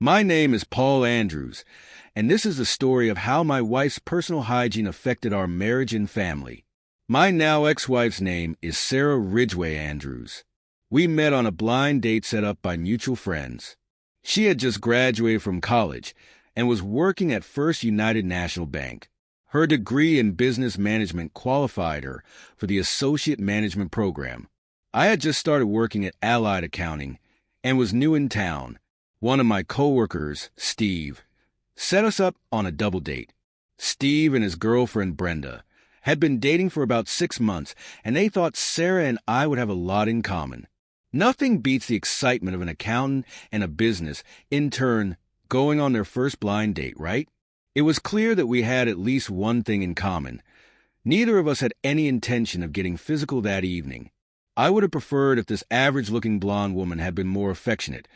My name is Paul Andrews, and this is the story of how my wife's personal hygiene affected our marriage and family. My now ex-wife's name is Sarah Ridgway Andrews. We met on a blind date set up by mutual friends. She had just graduated from college and was working at First United National Bank. Her degree in business management qualified her for the associate management program. I had just started working at Allied Accounting and was new in town. One of my coworkers, Steve, set us up on a double date. Steve and his girlfriend, Brenda, had been dating for about 6 months, and they thought Sarah and I would have a lot in common. Nothing beats the excitement of an accountant and a business intern going on their first blind date, right? It was clear that we had at least one thing in common. Neither of us had any intention of getting physical that evening. I would have preferred if this average-looking blonde woman had been more affectionate,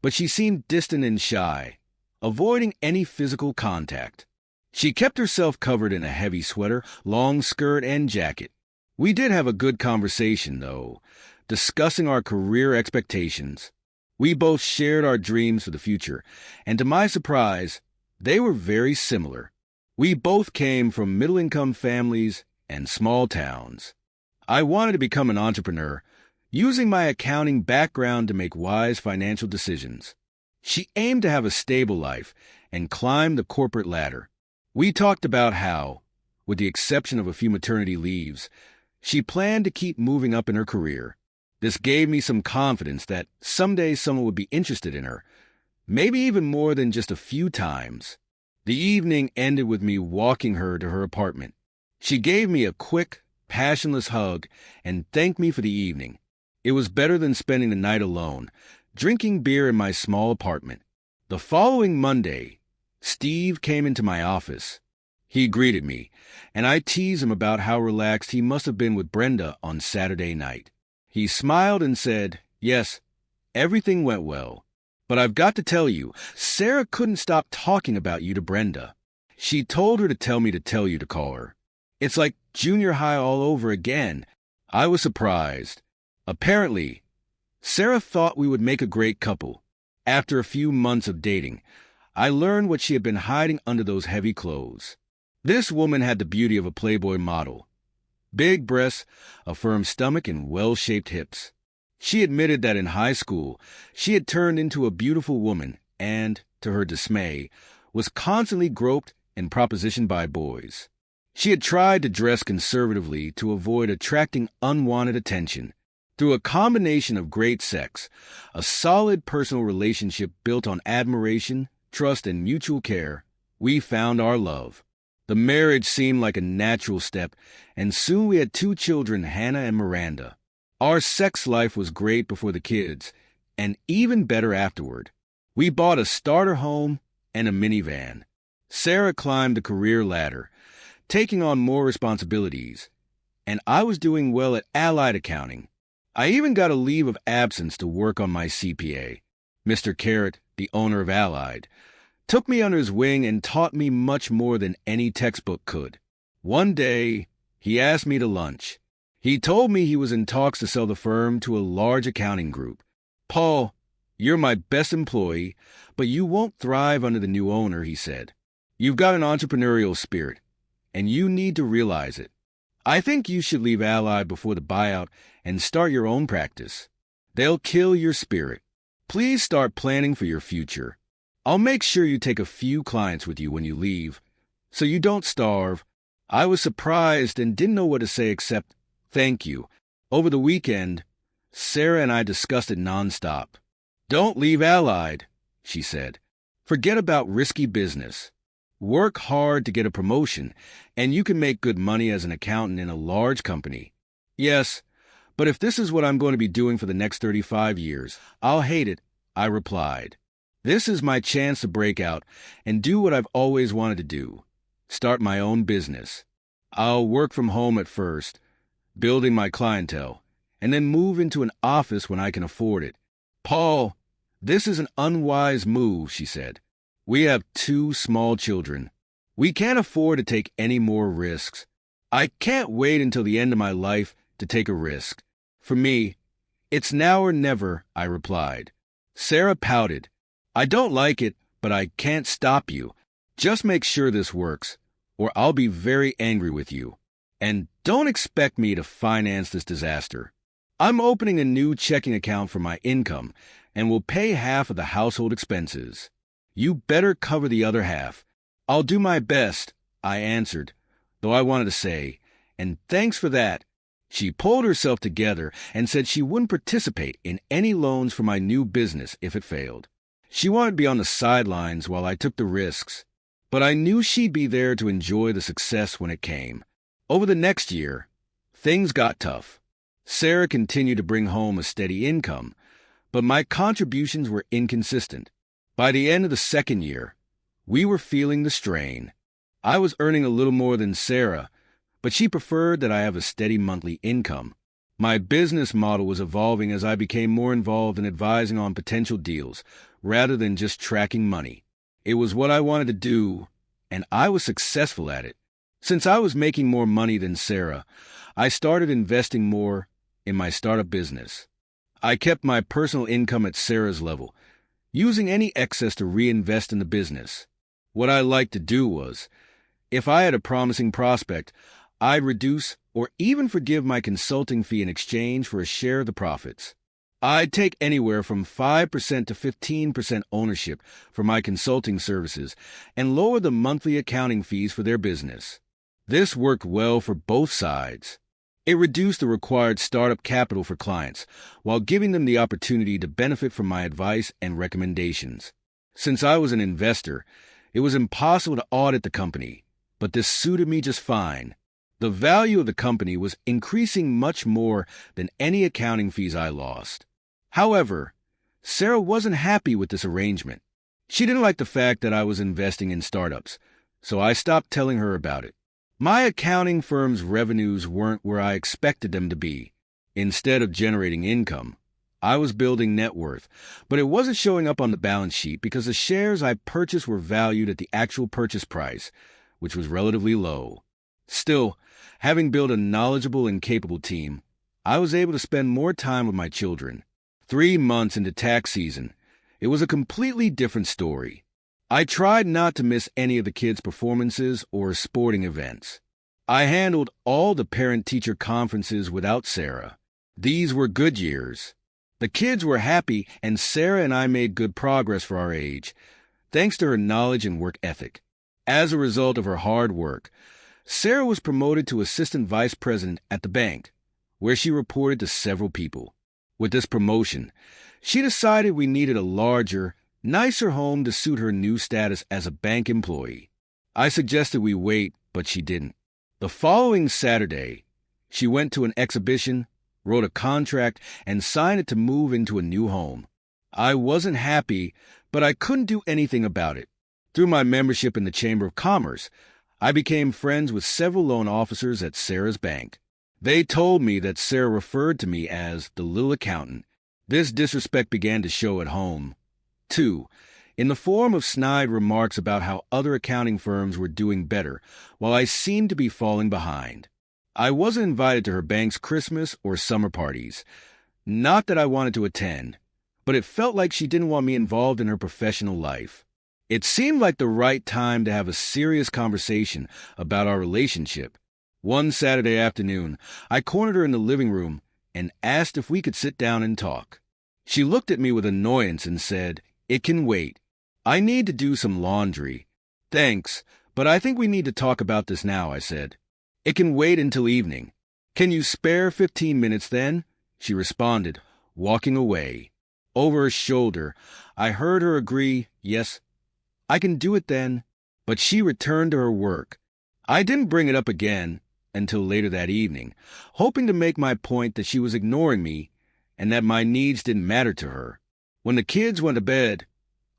but she seemed distant and shy, avoiding any physical contact. She kept herself covered in a heavy sweater, long skirt, and jacket. We did have a good conversation, though, discussing our career expectations. We both shared our dreams for the future, and to my surprise, they were very similar. We both came from middle-income families and small towns. I wanted to become an entrepreneur, using my accounting background to make wise financial decisions. She aimed to have a stable life and climb the corporate ladder. We talked about how, with the exception of a few maternity leaves, she planned to keep moving up in her career. This gave me some confidence that someday someone would be interested in her, maybe even more than just a few times. The evening ended with me walking her to her apartment. She gave me a quick, passionless hug and thanked me for the evening. It was better than spending the night alone, drinking beer in my small apartment. The following Monday, Steve came into my office. He greeted me, and I teased him about how relaxed he must have been with Brenda on Saturday night. He smiled and said, "Yes, everything went well. But I've got to tell you, Sarah couldn't stop talking about you to Brenda. She told her to tell me to tell you to call her. It's like junior high all over again." I was surprised. Apparently, Sarah thought we would make a great couple. After a few months of dating, I learned what she had been hiding under those heavy clothes. This woman had the beauty of a Playboy model. Big breasts, a firm stomach, and well-shaped hips. She admitted that in high school, she had turned into a beautiful woman and, to her dismay, was constantly groped and propositioned by boys. She had tried to dress conservatively to avoid attracting unwanted attention. Through a combination of great sex, a solid personal relationship built on admiration, trust, and mutual care, we found our love. The marriage seemed like a natural step, and soon we had 2 children, Hannah and Miranda. Our sex life was great before the kids, and even better afterward. We bought a starter home and a minivan. Sarah climbed the career ladder, taking on more responsibilities, and I was doing well at Allied Accounting. I even got a leave of absence to work on my CPA. Mr. Carrot, the owner of Allied, took me under his wing and taught me much more than any textbook could. One day, he asked me to lunch. He told me he was in talks to sell the firm to a large accounting group. "Paul, you're my best employee, but you won't thrive under the new owner," he said. "You've got an entrepreneurial spirit, and you need to realize it. I think you should leave Allied before the buyout and start your own practice. They'll kill your spirit. Please start planning for your future. I'll make sure you take a few clients with you when you leave, so you don't starve." I was surprised and didn't know what to say except, "Thank you." Over the weekend, Sarah and I discussed it nonstop. "Don't leave Allied," she said. "Forget about risky business. Work hard to get a promotion, and you can make good money as an accountant in a large company." "Yes, but if this is what I'm going to be doing for the next 35 years, I'll hate it," I replied. "This is my chance to break out and do what I've always wanted to do, start my own business. I'll work from home at first, building my clientele, and then move into an office when I can afford it." "Paul, this is an unwise move," she said. "We have 2 small children. We can't afford to take any more risks. I can't wait until the end of my life to take a risk. For me, it's now or never," I replied. Sarah pouted. I don't like it, but I can't stop you. Just make sure this works, or I'll be very angry with you. And don't expect me to finance this disaster. I'm opening a new checking account for my income and will pay half of the household expenses. You better cover the other half. I'll do my best, I answered, though I wanted to say, and thanks for that. She pulled herself together and said she wouldn't participate in any loans for my new business if it failed. She wanted to be on the sidelines while I took the risks, but I knew she'd be there to enjoy the success when it came. Over the next year, things got tough. Sarah continued to bring home a steady income, but my contributions were inconsistent. By the end of the second year, we were feeling the strain. I was earning a little more than Sarah, but she preferred that I have a steady monthly income. My business model was evolving as I became more involved in advising on potential deals, rather than just tracking money. It was what I wanted to do, and I was successful at it. Since I was making more money than Sarah, I started investing more in my startup business. I kept my personal income at Sarah's level, using any excess to reinvest in the business. What I liked to do was, if I had a promising prospect, I'd reduce or even forgive my consulting fee in exchange for a share of the profits. I'd take anywhere from 5% to 15% ownership for my consulting services and lower the monthly accounting fees for their business. This worked well for both sides. It reduced the required startup capital for clients while giving them the opportunity to benefit from my advice and recommendations. Since I was an investor, it was impossible to audit the company, but this suited me just fine. The value of the company was increasing much more than any accounting fees I lost. However, Sarah wasn't happy with this arrangement. She didn't like the fact that I was investing in startups, so I stopped telling her about it. My accounting firm's revenues weren't where I expected them to be. Instead of generating income, I was building net worth, but it wasn't showing up on the balance sheet because the shares I purchased were valued at the actual purchase price, which was relatively low. Still, having built a knowledgeable and capable team, I was able to spend more time with my children. 3 months into tax season, it was a completely different story. I tried not to miss any of the kids' performances or sporting events. I handled all the parent-teacher conferences without Sarah. These were good years. The kids were happy, and Sarah and I made good progress for our age, thanks to her knowledge and work ethic. As a result of her hard work, Sarah was promoted to assistant vice president at the bank, where she reported to several people. With this promotion, she decided we needed a larger, nicer home to suit her new status as a bank employee. I suggested we wait, but she didn't. The following Saturday, she went to an exhibition, wrote a contract, and signed it to move into a new home. I wasn't happy, but I couldn't do anything about it. Through my membership in the Chamber of Commerce, I became friends with several loan officers at Sarah's bank. They told me that Sarah referred to me as the little accountant. This disrespect began to show at home, too, in the form of snide remarks about how other accounting firms were doing better, while I seemed to be falling behind. I wasn't invited to her bank's Christmas or summer parties. Not that I wanted to attend, but it felt like she didn't want me involved in her professional life. It seemed like the right time to have a serious conversation about our relationship. One Saturday afternoon, I cornered her in the living room and asked if we could sit down and talk. She looked at me with annoyance and said, "It can wait. I need to do some laundry." "Thanks, but I think we need to talk about this now," I said. "It can wait until evening." "Can you spare 15 minutes then?" she responded, walking away. Over her shoulder, I heard her agree, "Yes, I can do it then," but she returned to her work. I didn't bring it up again until later that evening, hoping to make my point that she was ignoring me and that my needs didn't matter to her. When the kids went to bed,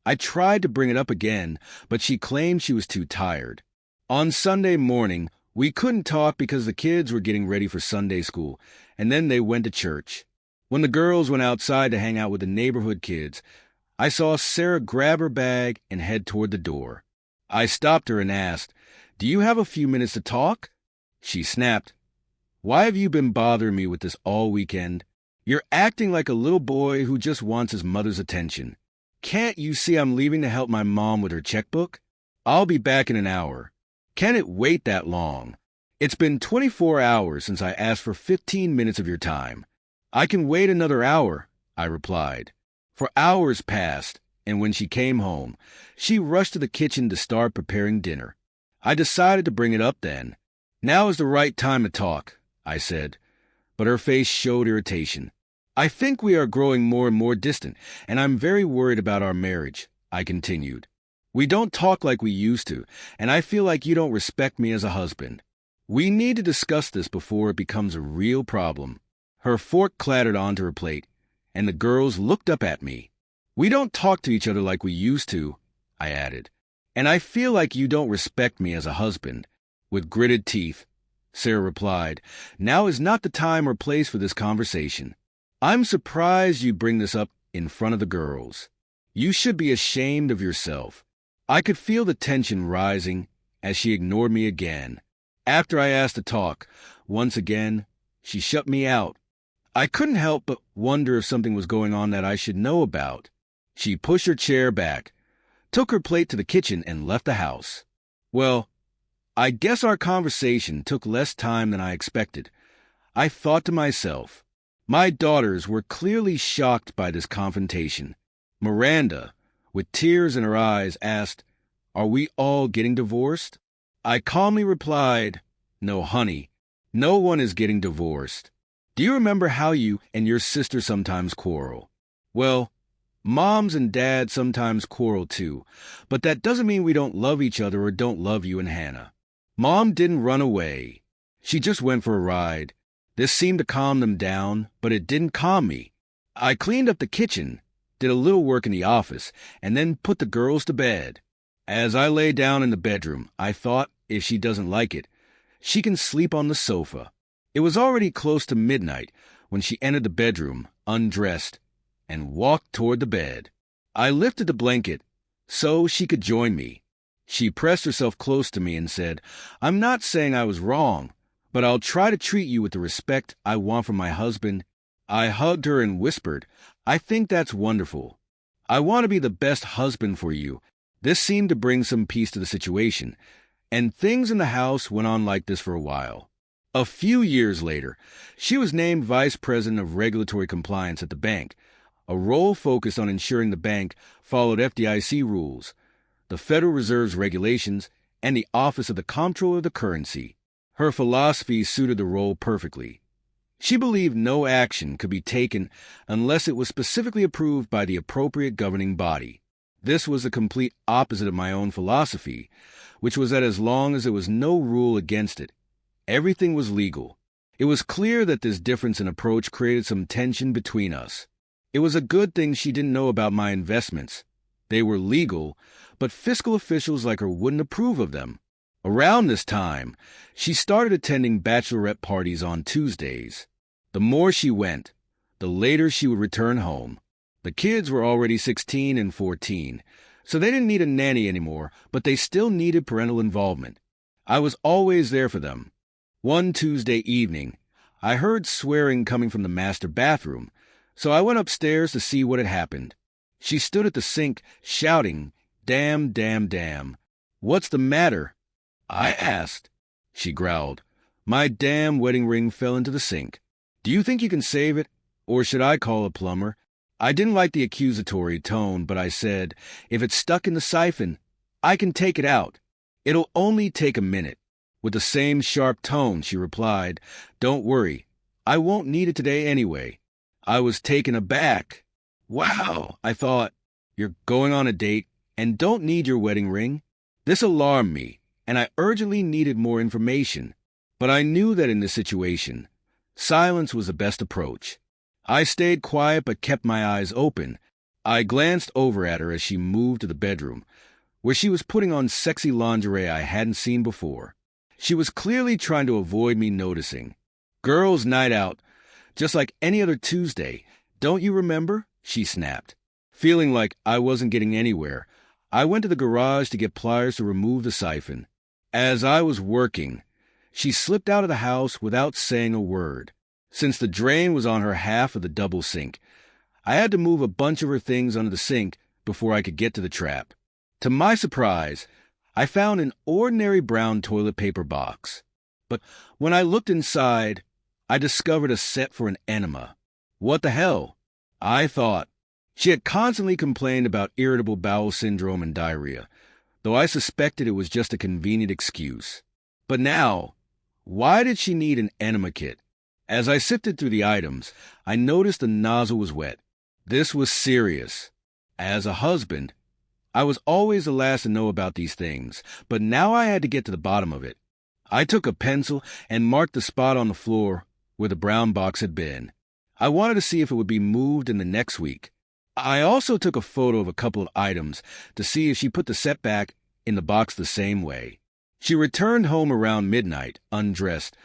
I tried to bring it up again, but she claimed she was too tired. On Sunday morning, we couldn't talk because the kids were getting ready for Sunday school, and then they went to church. When the girls went outside to hang out with the neighborhood kids, I saw Sarah grab her bag and head toward the door. I stopped her and asked, "Do you have a few minutes to talk?" She snapped, "Why have you been bothering me with this all weekend? You're acting like a little boy who just wants his mother's attention. Can't you see I'm leaving to help my mom with her checkbook? I'll be back in an hour. Can it wait that long? It's been 24 hours since I asked for 15 minutes of your time. I can wait another hour, I replied. For hours passed, and when she came home, she rushed to the kitchen to start preparing dinner. I decided to bring it up then. Now is the right time to talk, I said, but her face showed irritation. I think we are growing more and more distant, and I'm very worried about our marriage, I continued. We don't talk like we used to, and I feel like you don't respect me as a husband. We need to discuss this before it becomes a real problem. Her fork clattered onto her plate, and the girls looked up at me. We don't talk to each other like we used to, I added, and I feel like you don't respect me as a husband. With gritted teeth, Sarah replied, now is not the time or place for this conversation. I'm surprised you bring this up in front of the girls. You should be ashamed of yourself. I could feel the tension rising as she ignored me again. After I asked to talk, once again, she shut me out. I couldn't help but wonder if something was going on that I should know about. She pushed her chair back, took her plate to the kitchen, and left the house. Well, I guess our conversation took less time than I expected. I thought to myself, my daughters were clearly shocked by this confrontation. Miranda, with tears in her eyes, asked, are we all getting divorced? I calmly replied, no, honey, no one is getting divorced. Do you remember how you and your sister sometimes quarrel? Well, moms and dads sometimes quarrel too, but that doesn't mean we don't love each other or don't love you and Hannah. Mom didn't run away. She just went for a ride. This seemed to calm them down, but it didn't calm me. I cleaned up the kitchen, did a little work in the office, and then put the girls to bed. As I lay down in the bedroom, I thought, if she doesn't like it, she can sleep on the sofa. It was already close to midnight when she entered the bedroom, undressed, and walked toward the bed. I lifted the blanket so she could join me. She pressed herself close to me and said, I'm not saying I was wrong, but I'll try to treat you with the respect I want from my husband. I hugged her and whispered, I think that's wonderful. I want to be the best husband for you. This seemed to bring some peace to the situation, and things in the house went on like this for a while. A few years later, she was named Vice President of Regulatory Compliance at the bank, a role focused on ensuring the bank followed FDIC rules, the Federal Reserve's regulations, and the Office of the Comptroller of the Currency. Her philosophy suited the role perfectly. She believed no action could be taken unless it was specifically approved by the appropriate governing body. This was the complete opposite of my own philosophy, which was that as long as there was no rule against it, everything was legal. It was clear that this difference in approach created some tension between us. It was a good thing she didn't know about my investments. They were legal, but fiscal officials like her wouldn't approve of them. Around this time, she started attending bachelorette parties on Tuesdays. The more she went, the later she would return home. The kids were already 16 and 14, so they didn't need a nanny anymore, but they still needed parental involvement. I was always there for them. One Tuesday evening, I heard swearing coming from the master bathroom, so I went upstairs to see what had happened. She stood at the sink, shouting, "Damn, damn, damn. What's the matter?" I asked. She growled. "My damn wedding ring fell into the sink. Do you think you can save it, or should I call a plumber?" I didn't like the accusatory tone, but I said, "If it's stuck in the siphon, I can take it out. It'll only take a minute." With the same sharp tone, she replied, "Don't worry. I won't need it today anyway." I was taken aback. Wow, I thought, you're going on a date and don't need your wedding ring? This alarmed me, and I urgently needed more information. But I knew that in this situation, silence was the best approach. I stayed quiet but kept my eyes open. I glanced over at her as she moved to the bedroom, where she was putting on sexy lingerie I hadn't seen before. She was clearly trying to avoid me noticing. "Girls' night out, just like any other Tuesday. Don't you remember?" she snapped. Feeling like I wasn't getting anywhere, I went to the garage to get pliers to remove the siphon. As I was working, she slipped out of the house without saying a word. Since the drain was on her half of the double sink, I had to move a bunch of her things under the sink before I could get to the trap. To my surprise, I found an ordinary brown toilet paper box. But when I looked inside, I discovered a set for an enema. What the hell? I thought. She had constantly complained about irritable bowel syndrome and diarrhea, though I suspected it was just a convenient excuse. But now, why did she need an enema kit? As I sifted through the items, I noticed the nozzle was wet. This was serious. As a husband, I was always the last to know about these things, but now I had to get to the bottom of it. I took a pencil and marked the spot on the floor where the brown box had been. I wanted to see if it would be moved in the next week. I also took a photo of a couple of items to see if she put the set back in the box the same way. She returned home around midnight, undressed,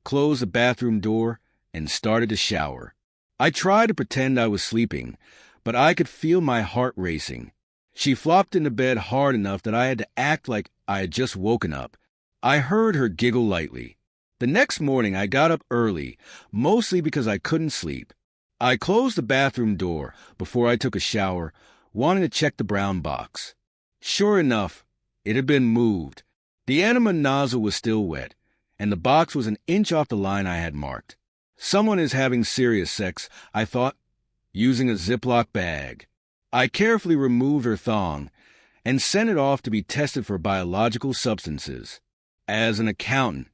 closed the bathroom door, and started to shower. I tried to pretend I was sleeping, but I could feel my heart racing. She flopped into bed hard enough that I had to act like I had just woken up. I heard her giggle lightly. The next morning I got up early, mostly because I couldn't sleep. I closed the bathroom door before I took a shower, wanting to check the brown box. Sure enough, it had been moved. The enema nozzle was still wet, and the box was an inch off the line I had marked. Someone is having serious sex, I thought, using a Ziploc bag. I carefully removed her thong and sent it off to be tested for biological substances. As an accountant,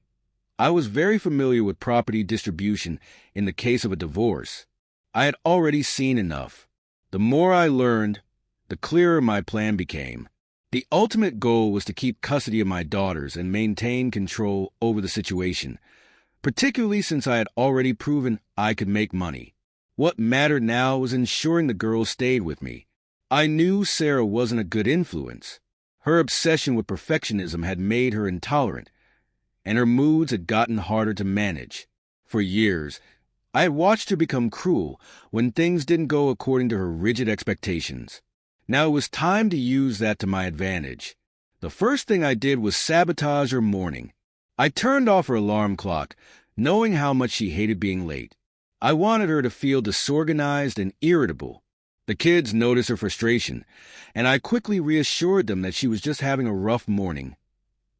I was very familiar with property distribution in the case of a divorce. I had already seen enough. The more I learned, the clearer my plan became. The ultimate goal was to keep custody of my daughters and maintain control over the situation, particularly since I had already proven I could make money. What mattered now was ensuring the girls stayed with me. I knew Sarah wasn't a good influence. Her obsession with perfectionism had made her intolerant, and her moods had gotten harder to manage. For years, I had watched her become cruel when things didn't go according to her rigid expectations. Now it was time to use that to my advantage. The first thing I did was sabotage her morning. I turned off her alarm clock, knowing how much she hated being late. I wanted her to feel disorganized and irritable. The kids noticed her frustration, and I quickly reassured them that she was just having a rough morning.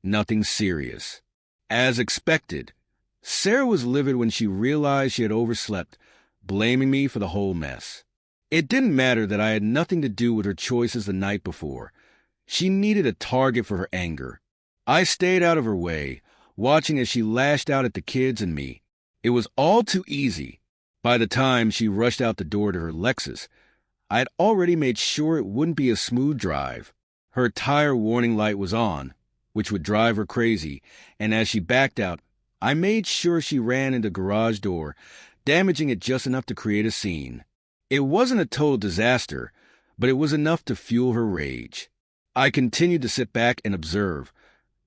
Nothing serious. As expected, Sarah was livid when she realized she had overslept, blaming me for the whole mess. It didn't matter that I had nothing to do with her choices the night before. She needed a target for her anger. I stayed out of her way, watching as she lashed out at the kids and me. It was all too easy. By the time she rushed out the door to her Lexus, I had already made sure it wouldn't be a smooth drive. Her tire warning light was on, which would drive her crazy, and as she backed out, I made sure she ran into the garage door, damaging it just enough to create a scene. It wasn't a total disaster, but it was enough to fuel her rage. I continued to sit back and observe,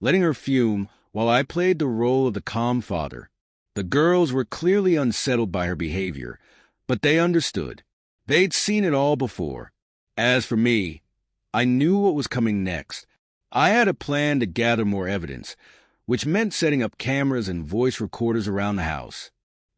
letting her fume while I played the role of the calm father. The girls were clearly unsettled by her behavior, but they understood. They'd seen it all before. As for me, I knew what was coming next. I had a plan to gather more evidence, which meant setting up cameras and voice recorders around the house.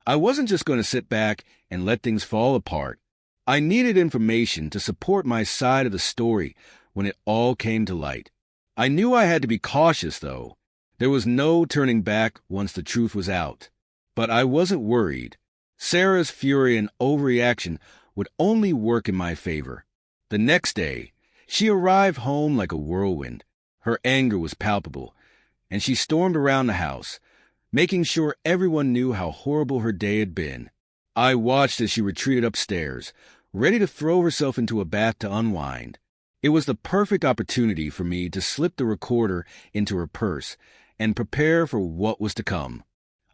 I wasn't just going to sit back and let things fall apart. I needed information to support my side of the story when it all came to light. I knew I had to be cautious, though. There was no turning back once the truth was out. But I wasn't worried. Sarah's fury and overreaction would only work in my favor. The next day, she arrived home like a whirlwind. Her anger was palpable, and she stormed around the house, making sure everyone knew how horrible her day had been. I watched as she retreated upstairs, ready to throw herself into a bath to unwind. It was the perfect opportunity for me to slip the recorder into her purse and prepare for what was to come.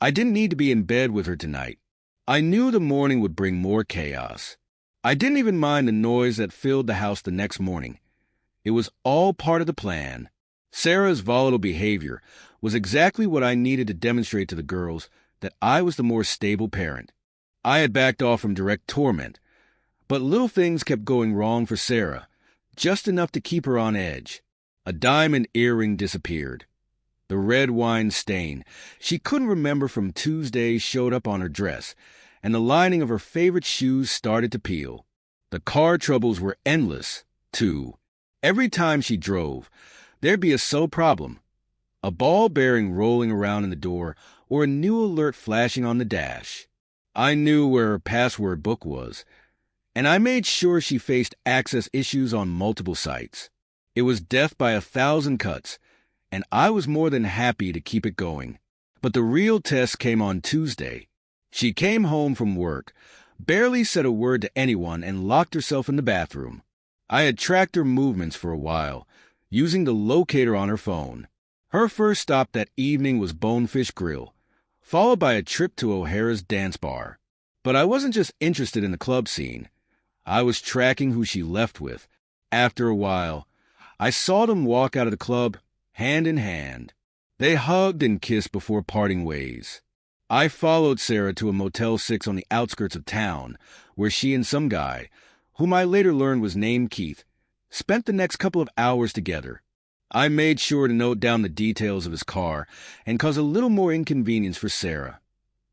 I didn't need to be in bed with her tonight. I knew the morning would bring more chaos. I didn't even mind the noise that filled the house the next morning. It was all part of the plan. Sarah's volatile behavior was exactly what I needed to demonstrate to the girls that I was the more stable parent. I had backed off from direct torment, but little things kept going wrong for Sarah, just enough to keep her on edge. A diamond earring disappeared. The red wine stain she couldn't remember from Tuesday showed up on her dress, and the lining of her favorite shoes started to peel. The car troubles were endless, 2. Every time she drove, there'd be a subtle problem. A ball bearing rolling around in the door or a new alert flashing on the dash. I knew where her password book was, and I made sure she faced access issues on multiple sites. It was death by 1,000 cuts, and I was more than happy to keep it going. But the real test came on Tuesday. She came home from work, barely said a word to anyone, and locked herself in the bathroom. I had tracked her movements for a while, using the locator on her phone. Her first stop that evening was Bonefish Grill, followed by a trip to O'Hara's dance bar. But I wasn't just interested in the club scene. I was tracking who she left with. After a while, I saw them walk out of the club, hand in hand. They hugged and kissed before parting ways. I followed Sarah to a Motel 6 on the outskirts of town, where she and some guy, whom I later learned was named Keith, spent the next couple of hours together. I made sure to note down the details of his car and cause a little more inconvenience for Sarah,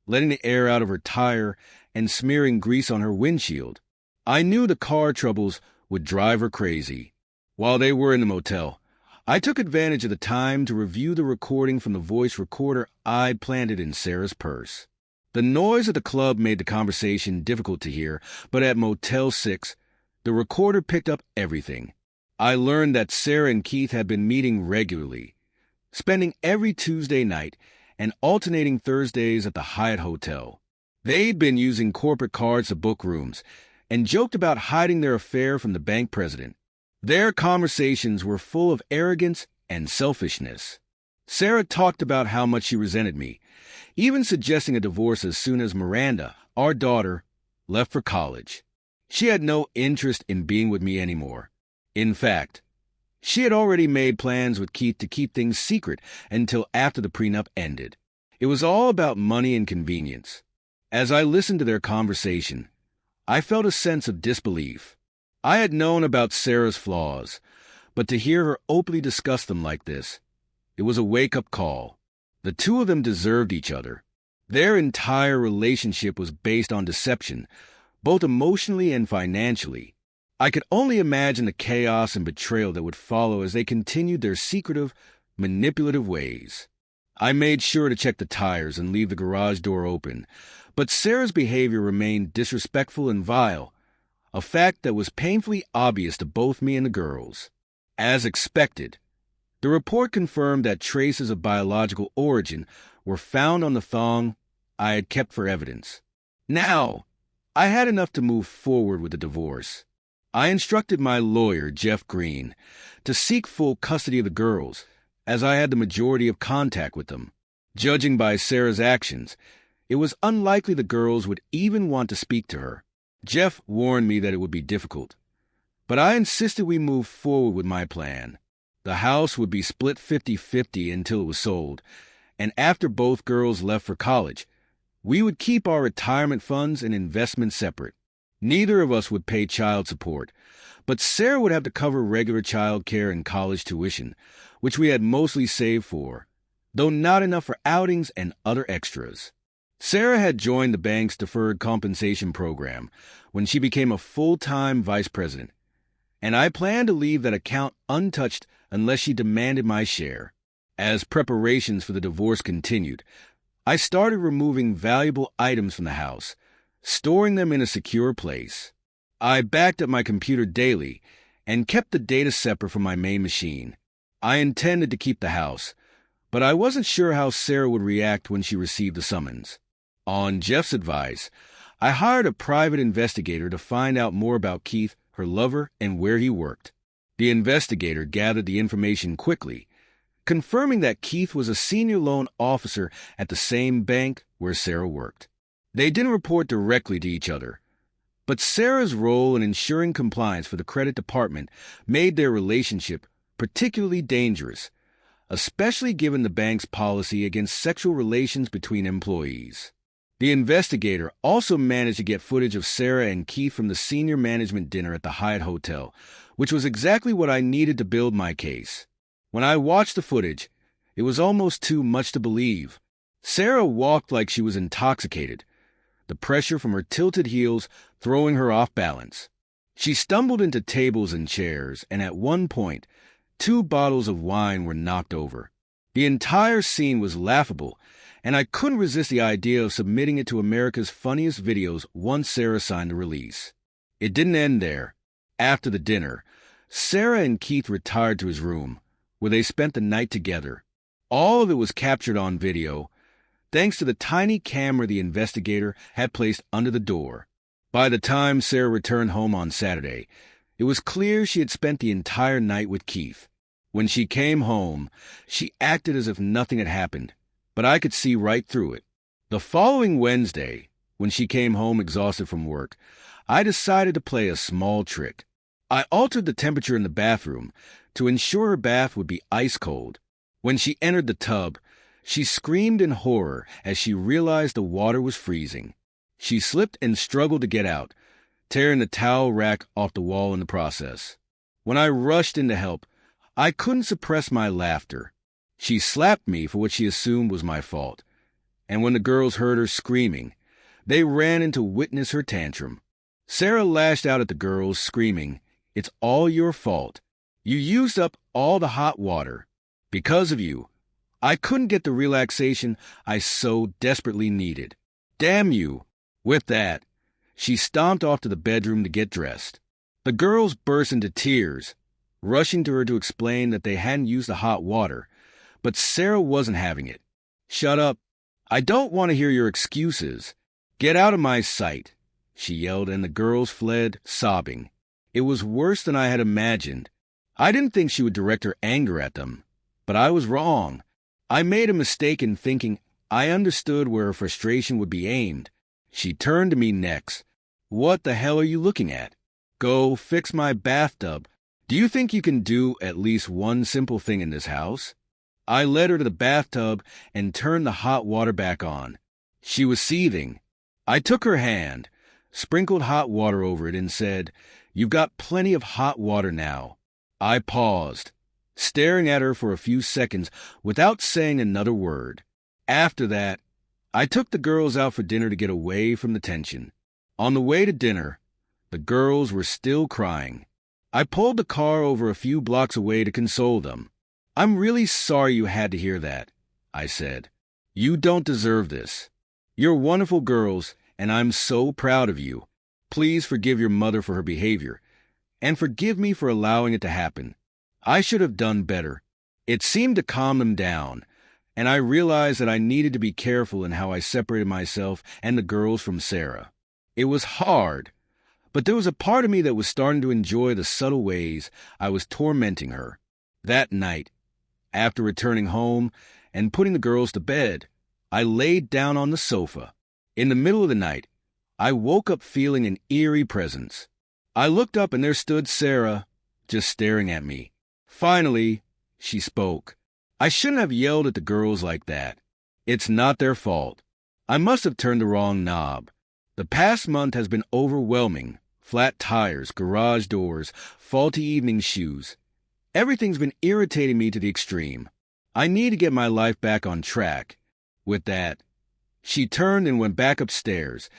letting the air out of her tire and smearing grease on her windshield. I knew the car troubles would drive her crazy. While they were in the motel, I took advantage of the time to review the recording from the voice recorder I'd planted in Sarah's purse. The noise of the club made the conversation difficult to hear, but at Motel 6, the recorder picked up everything. I learned that Sarah and Keith had been meeting regularly, spending every Tuesday night and alternating Thursdays at the Hyatt Hotel. They'd been using corporate cards to book rooms and joked about hiding their affair from the bank president. Their conversations were full of arrogance and selfishness. Sarah talked about how much she resented me, even suggesting a divorce as soon as Miranda, our daughter, left for college. She had no interest in being with me anymore. In fact, she had already made plans with Keith to keep things secret until after the prenup ended. It was all about money and convenience. As I listened to their conversation, I felt a sense of disbelief. I had known about Sarah's flaws, but to hear her openly discuss them like this, it was a wake-up call. The two of them deserved each other. Their entire relationship was based on deception, both emotionally and financially. I could only imagine the chaos and betrayal that would follow as they continued their secretive, manipulative ways. I made sure to check the tires and leave the garage door open, but Sarah's behavior remained disrespectful and vile, a fact that was painfully obvious to both me and the girls. As expected, the report confirmed that traces of biological origin were found on the thong I had kept for evidence. Now, I had enough to move forward with the divorce. I instructed my lawyer, Jeff Green, to seek full custody of the girls, as I had the majority of contact with them. Judging by Sarah's actions, it was unlikely the girls would even want to speak to her. Jeff warned me that it would be difficult, but I insisted we move forward with my plan. The house would be split 50-50 until it was sold, and after both girls left for college, we would keep our retirement funds and investments separate. Neither of us would pay child support, but Sarah would have to cover regular child care and college tuition, which we had mostly saved for, though not enough for outings and other extras. Sarah had joined the bank's deferred compensation program when she became a full-time vice president, and I planned to leave that account untouched unless she demanded my share. As preparations for the divorce continued, I started removing valuable items from the house, storing them in a secure place. I backed up my computer daily and kept the data separate from my main machine. I intended to keep the house, but I wasn't sure how Sarah would react when she received the summons. On Jeff's advice, I hired a private investigator to find out more about Keith, her lover, and where he worked. The investigator gathered the information quickly, confirming that Keith was a senior loan officer at the same bank where Sarah worked. They didn't report directly to each other, but Sarah's role in ensuring compliance for the credit department made their relationship particularly dangerous, especially given the bank's policy against sexual relations between employees. The investigator also managed to get footage of Sarah and Keith from the senior management dinner at the Hyatt Hotel, which was exactly what I needed to build my case. When I watched the footage, it was almost too much to believe. Sarah walked like she was intoxicated, the pressure from her tilted heels throwing her off balance. She stumbled into tables and chairs, and at one point, 2 bottles of wine were knocked over. The entire scene was laughable, and I couldn't resist the idea of submitting it to America's Funniest Videos once Sarah signed the release. It didn't end there. After the dinner, Sarah and Keith retired to his room, where they spent the night together. All of it was captured on video, thanks to the tiny camera the investigator had placed under the door. By the time Sarah returned home on Saturday, it was clear she had spent the entire night with Keith. When she came home, she acted as if nothing had happened, but I could see right through it. The following Wednesday, when she came home exhausted from work, I decided to play a small trick. I altered the temperature in the bathroom to ensure her bath would be ice cold. When she entered the tub, she screamed in horror as she realized the water was freezing. She slipped and struggled to get out, tearing the towel rack off the wall in the process. When I rushed in to help, I couldn't suppress my laughter. She slapped me for what she assumed was my fault, and when the girls heard her screaming, they ran in to witness her tantrum. Sarah lashed out at the girls, screaming, "It's all your fault. You used up all the hot water. Because of you, I couldn't get the relaxation I so desperately needed. Damn you." With that, she stomped off to the bedroom to get dressed. The girls burst into tears, rushing to her to explain that they hadn't used the hot water, but Sarah wasn't having it. "Shut up. I don't want to hear your excuses. Get out of my sight," she yelled, and the girls fled, sobbing. It was worse than I had imagined. I didn't think she would direct her anger at them, but I was wrong. I made a mistake in thinking I understood where her frustration would be aimed. She turned to me next. "What the hell are you looking at? Go fix my bathtub. Do you think you can do at least one simple thing in this house?" I led her to the bathtub and turned the hot water back on. She was seething. I took her hand, sprinkled hot water over it, and said, "You've got plenty of hot water now." I paused, staring at her for a few seconds without saying another word. After that, I took the girls out for dinner to get away from the tension. On the way to dinner, the girls were still crying. I pulled the car over a few blocks away to console them. "I'm really sorry you had to hear that," I said. "You don't deserve this. You're wonderful girls, and I'm so proud of you. Please forgive your mother for her behavior, and forgive me for allowing it to happen. I should have done better." It seemed to calm them down, and I realized that I needed to be careful in how I separated myself and the girls from Sarah. It was hard, but there was a part of me that was starting to enjoy the subtle ways I was tormenting her. That night, after returning home and putting the girls to bed, I laid down on the sofa. In the middle of the night, I woke up feeling an eerie presence. I looked up and there stood Sarah, just staring at me. Finally, she spoke. "I shouldn't have yelled at the girls like that. It's not their fault. I must have turned the wrong knob. The past month has been overwhelming. Flat tires, garage doors, faulty evening shoes. Everything's been irritating me to the extreme. I need to get my life back on track." With that, she turned and went back upstairs,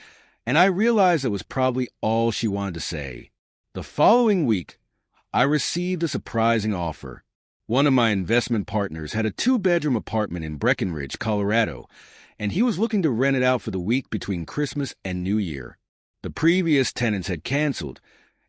and I realized that was probably all she wanted to say. The following week, I received a surprising offer. One of my investment partners had a 2-bedroom apartment in Breckenridge, Colorado, and he was looking to rent it out for the week between Christmas and New Year. The previous tenants had canceled,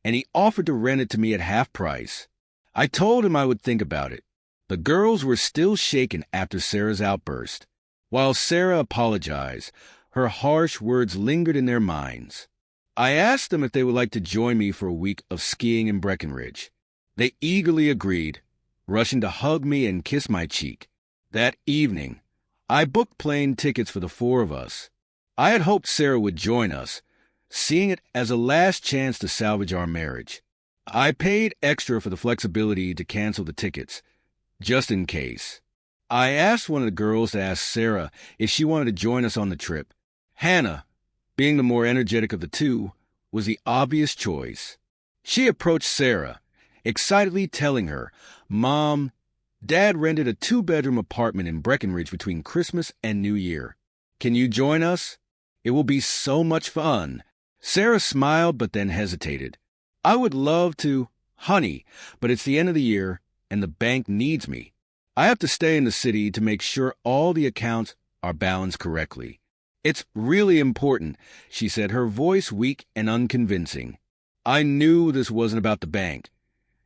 and he offered to rent it to me at half price. I told him I would think about it. The girls were still shaken after Sarah's outburst. While Sarah apologized, her harsh words lingered in their minds. I asked them if they would like to join me for a week of skiing in Breckenridge. They eagerly agreed, rushing to hug me and kiss my cheek. That evening, I booked plane tickets for the 4 of us. I had hoped Sarah would join us, seeing it as a last chance to salvage our marriage. I paid extra for the flexibility to cancel the tickets, just in case. I asked one of the girls to ask Sarah if she wanted to join us on the trip. Hannah, being the more energetic of the two, was the obvious choice. She approached Sarah, excitedly telling her, "Mom, Dad rented a 2-bedroom apartment in Breckenridge between Christmas and New Year. Can you join us? It will be so much fun." Sarah smiled but then hesitated. I would love to, honey, but it's the end of the year and the bank needs me. I have to stay in the city to make sure all the accounts are balanced correctly. It's really important, she said, her voice weak and unconvincing. I knew this wasn't about the bank.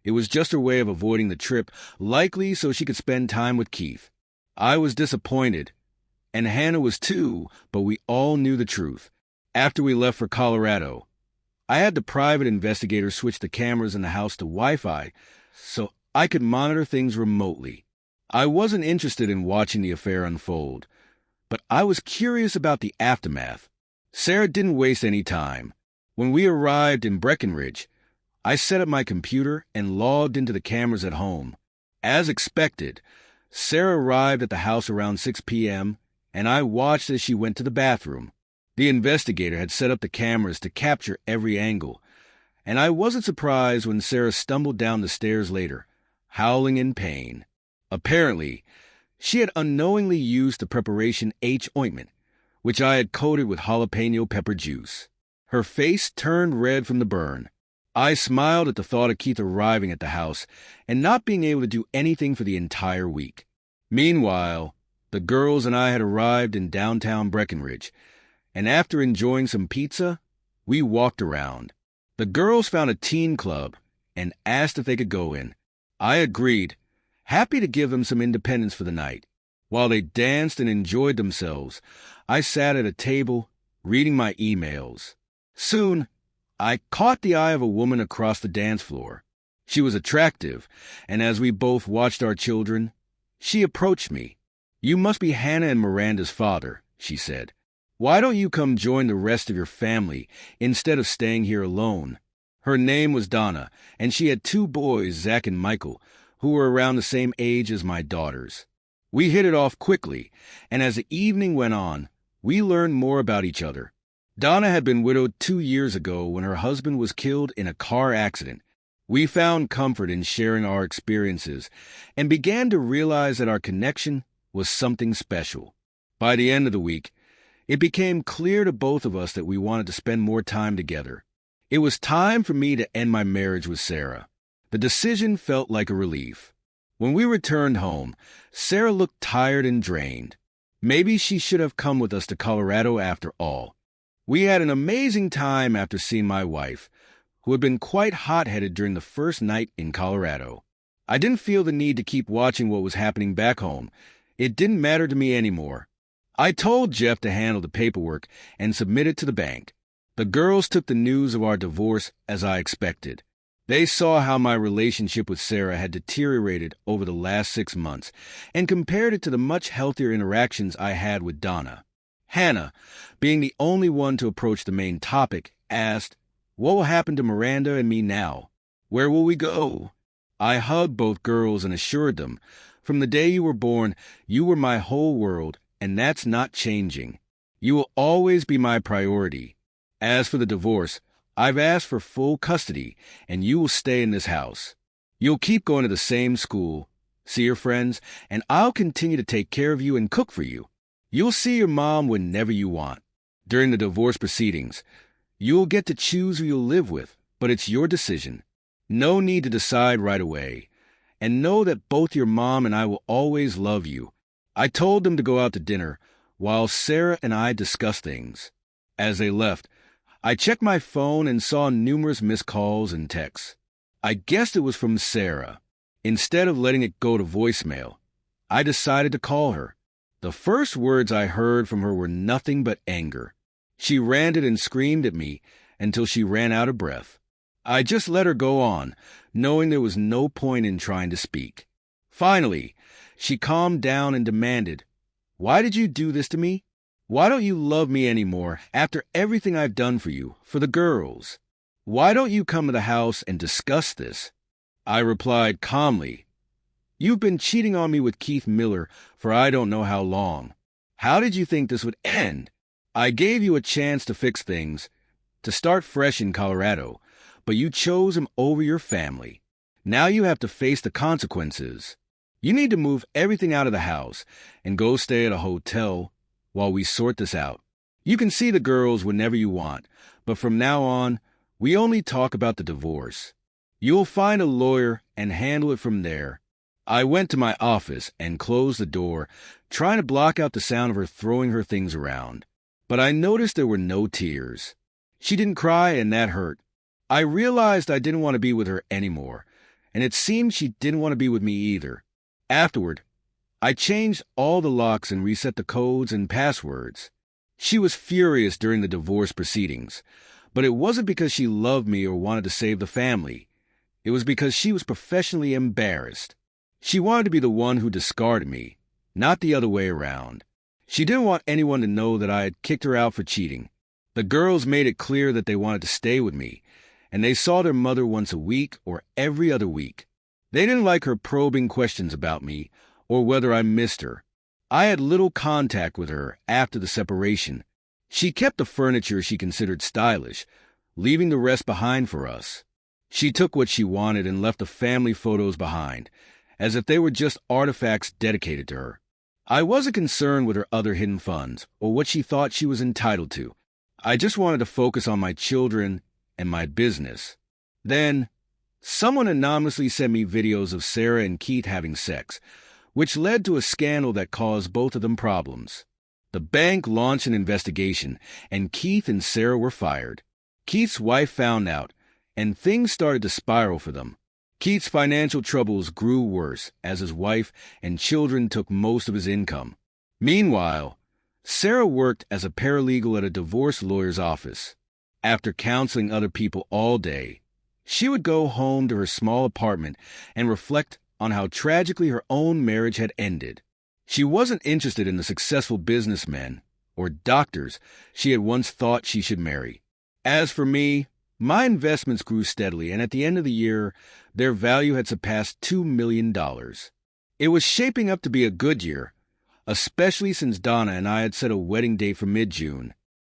It was just her way of avoiding the trip, likely so she could spend time with Keith. I was disappointed, and Hannah was too, but we all knew the truth. After we left for Colorado, I had the private investigator switch the cameras in the house to Wi-Fi so I could monitor things remotely. I wasn't interested in watching the affair unfold, but I was curious about the aftermath. Sarah didn't waste any time. When we arrived in Breckenridge, I set up my computer and logged into the cameras at home. As expected, Sarah arrived at the house around 6 p.m., and I watched as she went to the bathroom. The investigator had set up the cameras to capture every angle, and I wasn't surprised when Sarah stumbled down the stairs later, howling in pain. Apparently, she had unknowingly used the Preparation H ointment, which I had coated with jalapeno pepper juice. Her face turned red from the burn. I smiled at the thought of Keith arriving at the house and not being able to do anything for the entire week. Meanwhile, the girls and I had arrived in downtown Breckenridge, and after enjoying some pizza, we walked around. The girls found a teen club and asked if they could go in. I agreed, happy to give them some independence for the night. While they danced and enjoyed themselves, I sat at a table reading my emails. Soon, I caught the eye of a woman across the dance floor. She was attractive, and as we both watched our children, she approached me. "You must be Hannah and Miranda's father," she said. "Why don't you come join the rest of your family instead of staying here alone?" Her name was Donna, and she had 2 boys, Zach and Michael, who were around the same age as my daughters. We hit it off quickly, and as the evening went on, we learned more about each other. Donna had been widowed 2 years ago when her husband was killed in a car accident. We found comfort in sharing our experiences and began to realize that our connection was something special. By the end of the week, it became clear to both of us that we wanted to spend more time together. It was time for me to end my marriage with Sarah. The decision felt like a relief. When we returned home, Sarah looked tired and drained. Maybe she should have come with us to Colorado after all. We had an amazing time after seeing my wife, who had been quite hot-headed during the first night in Colorado. I didn't feel the need to keep watching what was happening back home. It didn't matter to me anymore. I told Jeff to handle the paperwork and submit it to the bank. The girls took the news of our divorce as I expected. They saw how my relationship with Sarah had deteriorated over the last 6 months and compared it to the much healthier interactions I had with Donna. Hannah, being the only one to approach the main topic, asked, "What will happen to Miranda and me now? Where will we go?" I hugged both girls and assured them, "From the day you were born, you were my whole world, and that's not changing. You will always be my priority. As for the divorce, I've asked for full custody, and you will stay in this house. You'll keep going to the same school, see your friends, and I'll continue to take care of you and cook for you. You'll see your mom whenever you want. During the divorce proceedings, you'll get to choose who you'll live with, but it's your decision. No need to decide right away. And know that both your mom and I will always love you." I told them to go out to dinner, while Sarah and I discussed things. As they left, I checked my phone and saw numerous missed calls and texts. I guessed it was from Sarah. Instead of letting it go to voicemail, I decided to call her. The first words I heard from her were nothing but anger. She ranted and screamed at me until she ran out of breath. I just let her go on, knowing there was no point in trying to speak. Finally, she calmed down and demanded, "Why did you do this to me? Why don't you love me anymore after everything I've done for you, for the girls? Why don't you come to the house and discuss this?" I replied calmly, "You've been cheating on me with Keith Miller for I don't know how long. How did you think this would end? I gave you a chance to fix things, to start fresh in Colorado, but you chose him over your family. Now you have to face the consequences. You need to move everything out of the house and go stay at a hotel while we sort this out. You can see the girls whenever you want, but from now on, We only talk about the divorce. You'll find a lawyer and handle it from there. I went to my office and closed the door, trying to block out the sound of her throwing her things around. But I noticed there were no tears. She didn't cry, and that hurt. I realized I didn't want to be with her anymore, and it seemed she didn't want to be with me either. Afterward, I changed all the locks and reset the codes and passwords. She was furious during the divorce proceedings, but it wasn't because she loved me or wanted to save the family. It was because she was professionally embarrassed. She wanted to be the one who discarded me, not the other way around. She didn't want anyone to know that I had kicked her out for cheating. The girls made it clear that they wanted to stay with me, and they saw their mother once a week or every other week. They didn't like her probing questions about me or whether I missed her. I had little contact with her after the separation. She kept the furniture she considered stylish, leaving the rest behind for us. She took what she wanted and left the family photos behind, as if they were just artifacts dedicated to her. I wasn't concerned with her other hidden funds or what she thought she was entitled to. I just wanted to focus on my children and my business. Then, someone anonymously sent me videos of Sarah and Keith having sex, which led to a scandal that caused both of them problems. The bank launched an investigation, and Keith and Sarah were fired. Keith's wife found out, and things started to spiral for them. Keith's financial troubles grew worse as his wife and children took most of his income. Meanwhile, Sarah worked as a paralegal at a divorce lawyer's office. After counseling other people all day, she would go home to her small apartment and reflect on how tragically her own marriage had ended. She wasn't interested in the successful businessmen or doctors she had once thought she should marry. As for me, my investments grew steadily, and at the end of the year, their value had surpassed $2 million. It was shaping up to be a good year, especially since Donna and I had set a wedding date for mid-June.